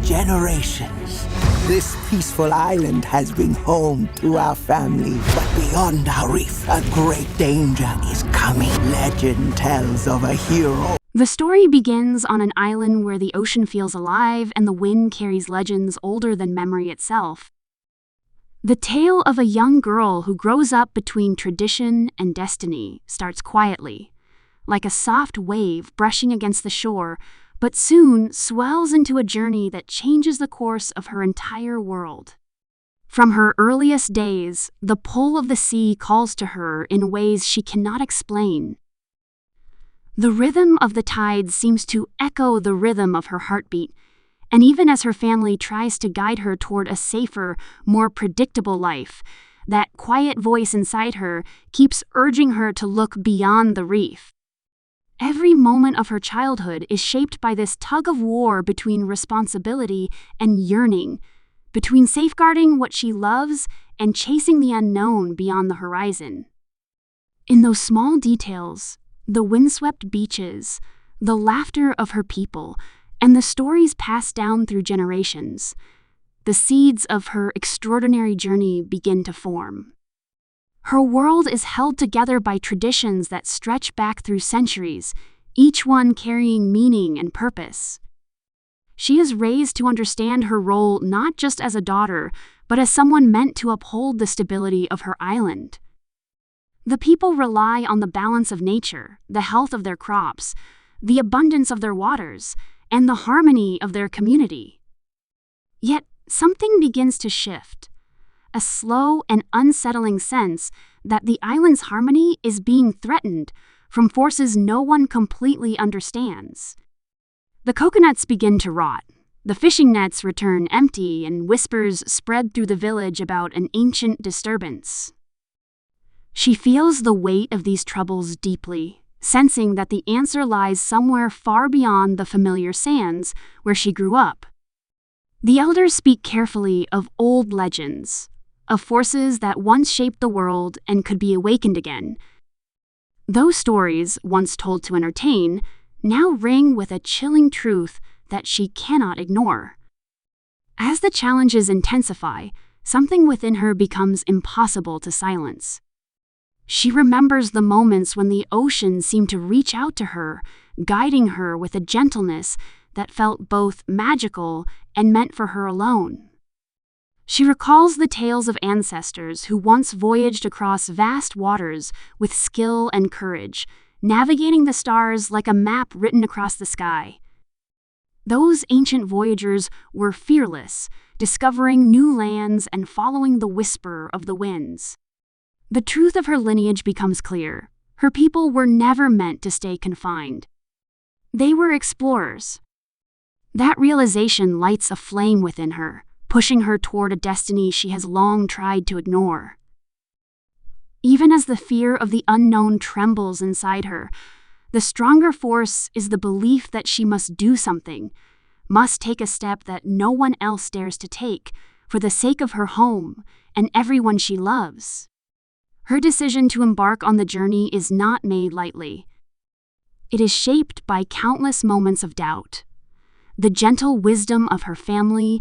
generations. This peaceful island has been home to our family, but beyond our reef, a great danger is coming. Legend tells of a hero. The story begins on an island where the ocean feels alive and the wind carries legends older than memory itself. The tale of a young girl who grows up between tradition and destiny starts quietly, like a soft wave brushing against the shore, but soon swells into a journey that changes the course of her entire world. From her earliest days, the pull of the sea calls to her in ways she cannot explain. The rhythm of the tides seems to echo the rhythm of her heartbeat, and even as her family tries to guide her toward a safer, more predictable life, that quiet voice inside her keeps urging her to look beyond the reef. Every moment of her childhood is shaped by this tug-of-war between responsibility and yearning, between safeguarding what she loves and chasing the unknown beyond the horizon. In those small details, the windswept beaches, the laughter of her people, and the stories passed down through generations, the seeds of her extraordinary journey begin to form. Her world is held together by traditions that stretch back through centuries, each one carrying meaning and purpose. She is raised to understand her role not just as a daughter, but as someone meant to uphold the stability of her island. The people rely on the balance of nature, the health of their crops, the abundance of their waters, and the harmony of their community. Yet, something begins to shift. A slow and unsettling sense that the island's harmony is being threatened from forces no one completely understands. The coconuts begin to rot, the fishing nets return empty, and whispers spread through the village about an ancient disturbance. She feels the weight of these troubles deeply, sensing that the answer lies somewhere far beyond the familiar sands where she grew up. The elders speak carefully of old legends, of forces that once shaped the world and could be awakened again. Those stories, once told to entertain, now ring with a chilling truth that she cannot ignore. As the challenges intensify, something within her becomes impossible to silence. She remembers the moments when the ocean seemed to reach out to her, guiding her with a gentleness that felt both magical and meant for her alone. She recalls the tales of ancestors who once voyaged across vast waters with skill and courage, navigating the stars like a map written across the sky. Those ancient voyagers were fearless, discovering new lands and following the whisper of the winds. The truth of her lineage becomes clear. Her people were never meant to stay confined. They were explorers. That realization lights a flame within her, pushing her toward a destiny she has long tried to ignore. Even as the fear of the unknown trembles inside her, the stronger force is the belief that she must do something, must take a step that no one else dares to take, for the sake of her home and everyone she loves. Her decision to embark on the journey is not made lightly. It is shaped by countless moments of doubt, the gentle wisdom of her family,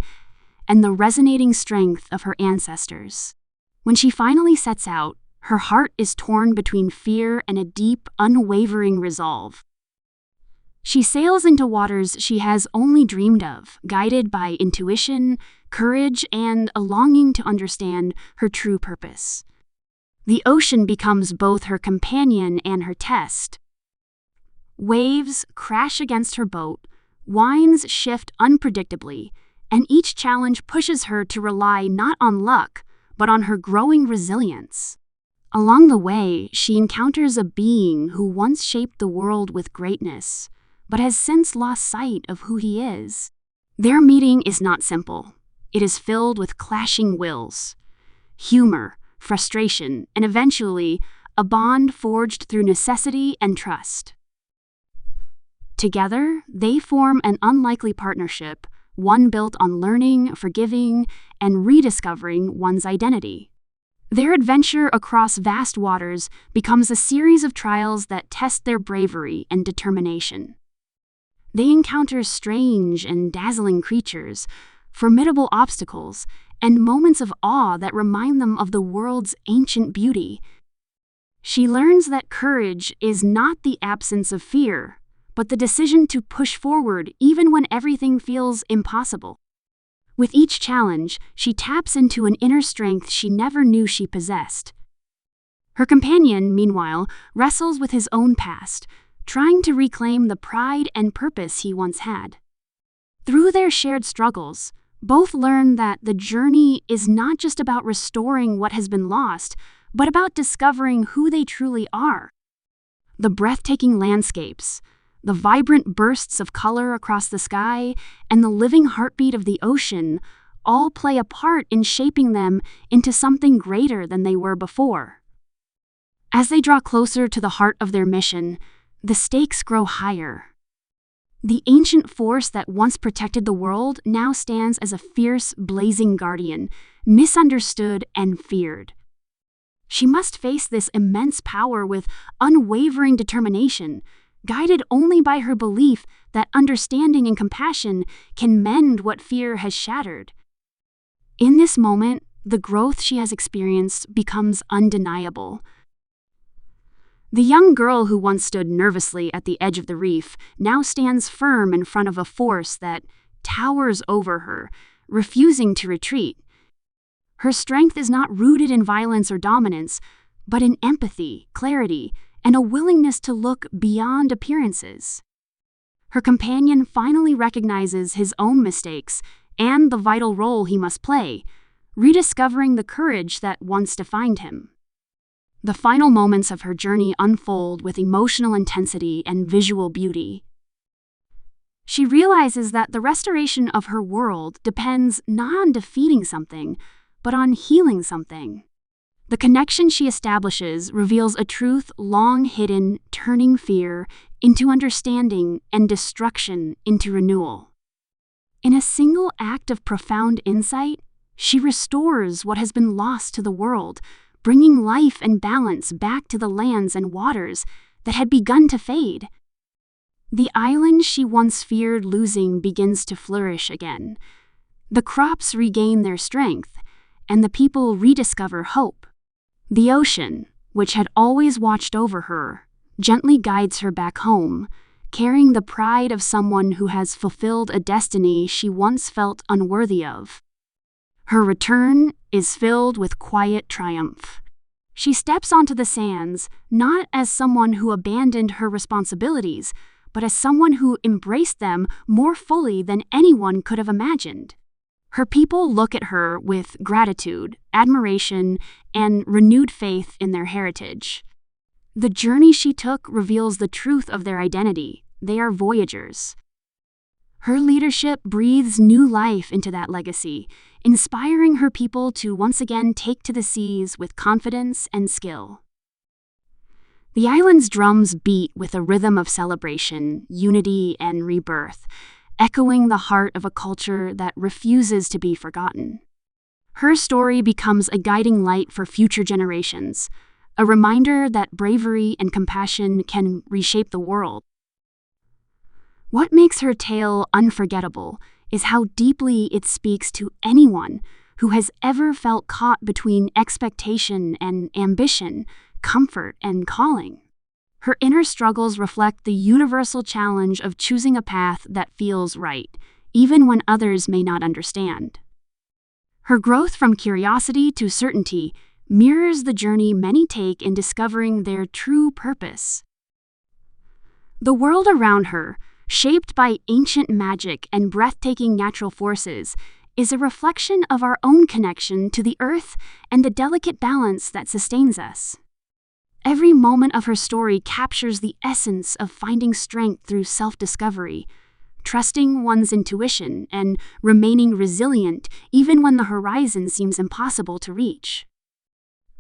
and the resonating strength of her ancestors. When she finally sets out, her heart is torn between fear and a deep, unwavering resolve. She sails into waters she has only dreamed of, guided by intuition, courage, and a longing to understand her true purpose. The ocean becomes both her companion and her test. Waves crash against her boat, winds shift unpredictably, and each challenge pushes her to rely not on luck, but on her growing resilience. Along the way, she encounters a being who once shaped the world with greatness, but has since lost sight of who he is. Their meeting is not simple. It is filled with clashing wills, humor, frustration, and eventually, a bond forged through necessity and trust. Together, they form an unlikely partnership, one built on learning, forgiving, and rediscovering one's identity. Their adventure across vast waters becomes a series of trials that test their bravery and determination. They encounter strange and dazzling creatures, formidable obstacles, and moments of awe that remind them of the world's ancient beauty. She learns that courage is not the absence of fear, but the decision to push forward even when everything feels impossible. With each challenge, she taps into an inner strength she never knew she possessed. Her companion, meanwhile, wrestles with his own past, trying to reclaim the pride and purpose he once had. Through their shared struggles, both learn that the journey is not just about restoring what has been lost, but about discovering who they truly are. The breathtaking landscapes, the vibrant bursts of color across the sky, and the living heartbeat of the ocean all play a part in shaping them into something greater than they were before. As they draw closer to the heart of their mission, the stakes grow higher. The ancient force that once protected the world now stands as a fierce, blazing guardian, misunderstood and feared. She must face this immense power with unwavering determination, guided only by her belief that understanding and compassion can mend what fear has shattered. In this moment, the growth she has experienced becomes undeniable. The young girl who once stood nervously at the edge of the reef now stands firm in front of a force that towers over her, refusing to retreat. Her strength is not rooted in violence or dominance, but in empathy, clarity, and a willingness to look beyond appearances. Her companion finally recognizes his own mistakes and the vital role he must play, rediscovering the courage that once defined him. The final moments of her journey unfold with emotional intensity and visual beauty. She realizes that the restoration of her world depends not on defeating something, but on healing something. The connection she establishes reveals a truth long hidden, turning fear into understanding and destruction into renewal. In a single act of profound insight, she restores what has been lost to the world, bringing life and balance back to the lands and waters that had begun to fade. The island she once feared losing begins to flourish again. The crops regain their strength, and the people rediscover hope. The ocean, which had always watched over her, gently guides her back home, carrying the pride of someone who has fulfilled a destiny she once felt unworthy of. Her return is filled with quiet triumph. She steps onto the sands, not as someone who abandoned her responsibilities, but as someone who embraced them more fully than anyone could have imagined. Her people look at her with gratitude, admiration, and renewed faith in their heritage. The journey she took reveals the truth of their identity. They are voyagers. Her leadership breathes new life into that legacy, inspiring her people to once again take to the seas with confidence and skill. The island's drums beat with a rhythm of celebration, unity, and rebirth, echoing the heart of a culture that refuses to be forgotten. Her story becomes a guiding light for future generations, a reminder that bravery and compassion can reshape the world. What makes her tale unforgettable is how deeply it speaks to anyone who has ever felt caught between expectation and ambition, comfort and calling. Her inner struggles reflect the universal challenge of choosing a path that feels right, even when others may not understand. Her growth from curiosity to certainty mirrors the journey many take in discovering their true purpose. The world around her, shaped by ancient magic and breathtaking natural forces, is a reflection of our own connection to the earth and the delicate balance that sustains us. Every moment of her story captures the essence of finding strength through self-discovery, trusting one's intuition, and remaining resilient even when the horizon seems impossible to reach.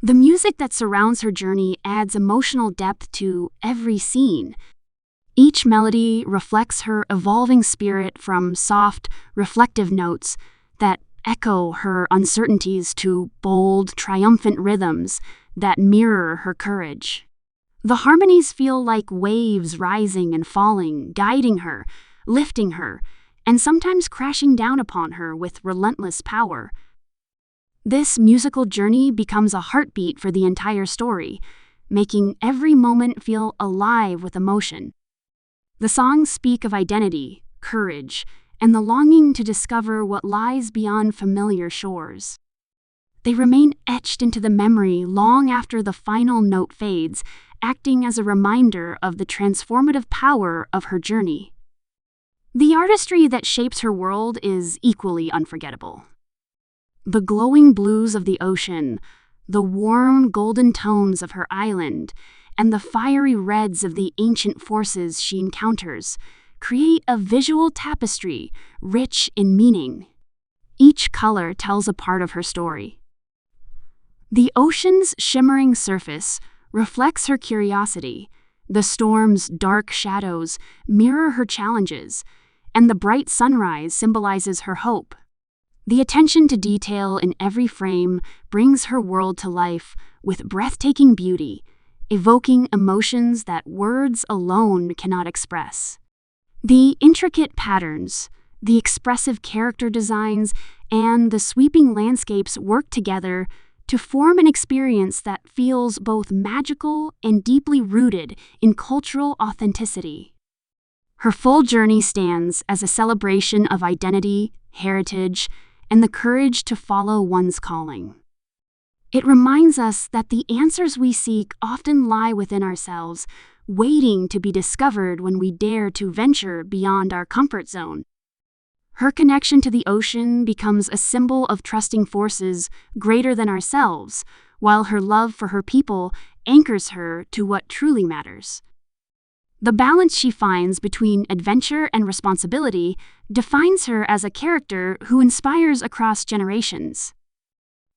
The music that surrounds her journey adds emotional depth to every scene. Each melody reflects her evolving spirit, from soft, reflective notes that echo her uncertainties to bold, triumphant rhythms that mirror her courage. The harmonies feel like waves rising and falling, guiding her, lifting her, and sometimes crashing down upon her with relentless power. This musical journey becomes a heartbeat for the entire story, making every moment feel alive with emotion. The songs speak of identity, courage, and the longing to discover what lies beyond familiar shores. They remain etched into the memory long after the final note fades, acting as a reminder of the transformative power of her journey. The artistry that shapes her world is equally unforgettable. The glowing blues of the ocean, the warm golden tones of her island, and the fiery reds of the ancient forces she encounters create a visual tapestry rich in meaning. Each color tells a part of her story. The ocean's shimmering surface reflects her curiosity, the storm's dark shadows mirror her challenges, and the bright sunrise symbolizes her hope. The attention to detail in every frame brings her world to life with breathtaking beauty, evoking emotions that words alone cannot express. The intricate patterns, the expressive character designs, and the sweeping landscapes work together to form an experience that feels both magical and deeply rooted in cultural authenticity. Her full journey stands as a celebration of identity, heritage, and the courage to follow one's calling. It reminds us that the answers we seek often lie within ourselves, waiting to be discovered when we dare to venture beyond our comfort zone. Her connection to the ocean becomes a symbol of trusting forces greater than ourselves, while her love for her people anchors her to what truly matters. The balance she finds between adventure and responsibility defines her as a character who inspires across generations.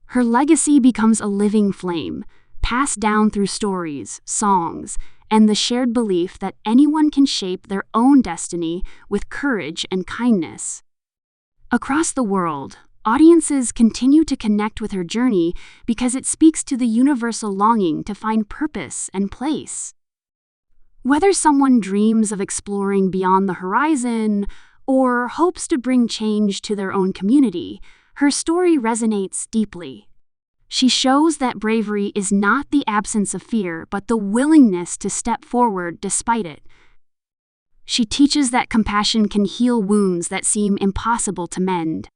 Her legacy becomes a living flame, passed down through stories, songs, and the shared belief that anyone can shape their own destiny with courage and kindness. Across the world, audiences continue to connect with her journey because it speaks to the universal longing to find purpose and place. Whether someone dreams of exploring beyond the horizon or hopes to bring change to their own community, her story resonates deeply. She shows that bravery is not the absence of fear, but the willingness to step forward despite it. She teaches that compassion can heal wounds that seem impossible to mend.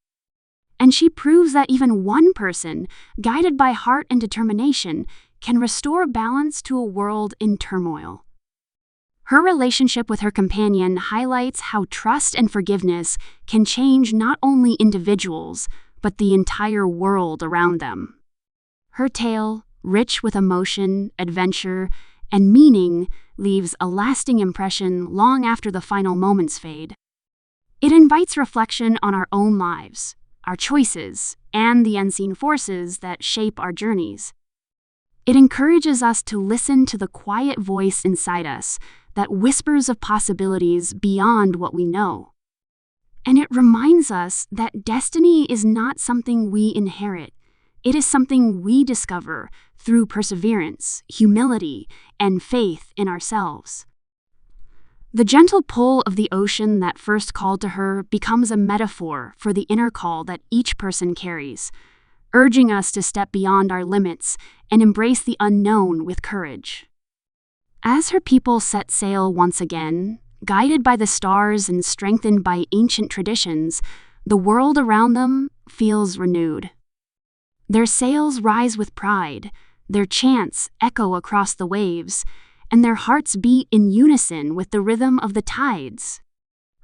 And she proves that even one person, guided by heart and determination, can restore balance to a world in turmoil. Her relationship with her companion highlights how trust and forgiveness can change not only individuals, but the entire world around them. Her tale, rich with emotion, adventure, and meaning, leaves a lasting impression long after the final moments fade. It invites reflection on our own lives, our choices, and the unseen forces that shape our journeys. It encourages us to listen to the quiet voice inside us that whispers of possibilities beyond what we know. And it reminds us that destiny is not something we inherit. It is something we discover through perseverance, humility, and faith in ourselves. The gentle pull of the ocean that first called to her becomes a metaphor for the inner call that each person carries, urging us to step beyond our limits and embrace the unknown with courage. As her people set sail once again, guided by the stars and strengthened by ancient traditions, the world around them feels renewed. Their sails rise with pride, their chants echo across the waves, and their hearts beat in unison with the rhythm of the tides.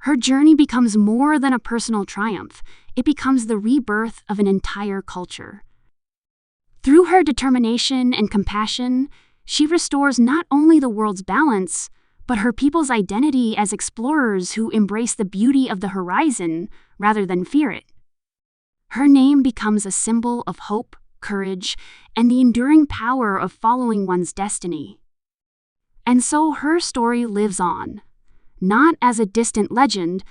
Her journey becomes more than a personal triumph. It becomes the rebirth of an entire culture. Through her determination and compassion, she restores not only the world's balance, but her people's identity as explorers who embrace the beauty of the horizon rather than fear it. Her name becomes a symbol of hope, courage, and the enduring power of following one's destiny. And so her story lives on, not as a distant legend,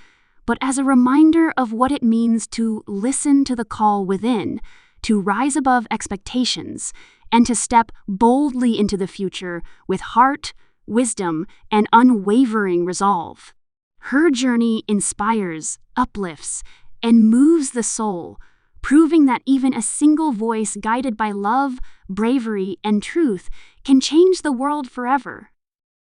but as a reminder of what it means to listen to the call within, to rise above expectations, and to step boldly into the future with heart, wisdom, and unwavering resolve. Her journey inspires, uplifts, and moves the soul, proving that even a single voice guided by love, bravery, and truth can change the world forever.